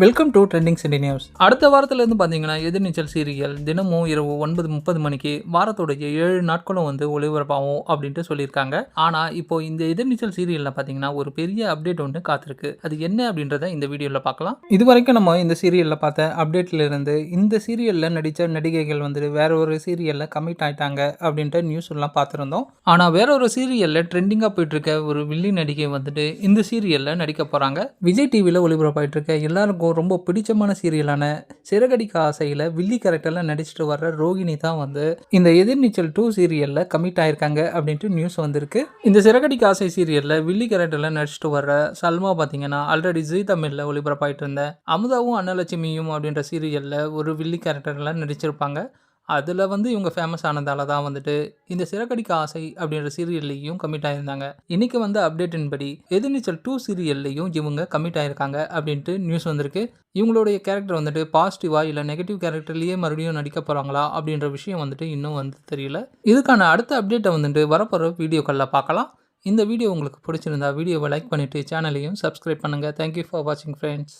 Welcome to trending city news. அடுத்த வாரத்திலேருந்து பார்த்தீங்கன்னா எதிர்நீச்சல் serial தினமும் இரவு 9:30 மணிக்கு வாரத்தோடைய 7 நாட்களும் ஒளிபரப்பாகும் அப்படின்ட்டு சொல்லியிருக்காங்க. ஆனால் இப்போ இந்த எதிர்நீச்சல் சீரியலில் பார்த்தீங்கன்னா ஒரு பெரிய அப்டேட் ஒன்று காத்திருக்கு. அது என்ன அப்படின்றத இந்த வீடியோவில் பார்க்கலாம். இது வரைக்கும் நம்ம இந்த சீரியலில் பார்த்த அப்டேட்ல இருந்து இந்த சீரியலில் நடித்த நடிகைகள் வேற ஒரு சீரியலில் கமிட் ஆயிட்டாங்க அப்படின்ட்டு நியூஸ் எல்லாம் பார்த்துருந்தோம். ஆனால் வேற ஒரு சீரியலில் ட்ரெண்டிங்காக போயிட்டு இருக்க ஒரு வில்லி நடிகை இந்த சீரியலில் நடிக்க போகிறாங்க. விஜய் டிவியில் ஒளிபரப்பாயிட்டு இருக்க எல்லாருக்கும் ரொம்ப பிடிச்சமான சீரியலான சிறகடிக்க ஆசையில் வில்லி கேரக்டர்ல நடிச்சுட்டு வர்ற ரோகிணி தான் இந்த எதிர்நீச்சல் 2 சீரியல்ல கமிட் ஆயிருக்காங்க அப்படின்ட்டு நியூஸ் வந்திருக்கு. இந்த சிறகடிக்க ஆசை சீரியல்ல வில்லி கேரக்டர்ல நடிச்சுட்டு வர்ற சல்மா பார்த்தீங்கன்னா ஆல்ரெடி ஜீ தமிழ்ல ஒளிபரப்பாயிட்டு இருந்த அமுதாவும் அன்னலட்சுமியும் அப்படின்ற சீரியல்ல ஒரு வில்லி கேரக்டர்ல நடிச்சிருப்பாங்க. அதில் இவங்க ஃபேமஸ் ஆனதால தான் இந்த சிறகடிக்க ஆசை அப்படின்ற சீரியல்லையும் கமிட் ஆயிருந்தாங்க. இன்னைக்கு அப்டேட்டின் படி எதிர்நீச்சல் 2 சீரியல்லையும் இவங்க கமிட் ஆயிருக்காங்க அப்படின்ட்டு நியூஸ் வந்திருக்கு. இவங்களுடைய கேரக்டர் பாசிட்டிவா இல்லை நெகட்டிவ் கேரக்டர்லேயே மறுபடியும் நடிக்க போகிறாங்களா அப்படின்ற விஷயம் இன்னும் தெரியல. இதுக்கான அடுத்த அப்டேட்டை வரப்போகிற வீடியோக்களில் பார்க்கலாம். இந்த வீடியோ உங்களுக்கு பிடிச்சிருந்தா வீடியோவை லைக் பண்ணிவிட்டு சேனலையும் சப்ஸ்கிரைப் பண்ணுங்கள். தேங்க்யூ ஃபார் வாட்சிங் ஃப்ரெண்ட்ஸ்.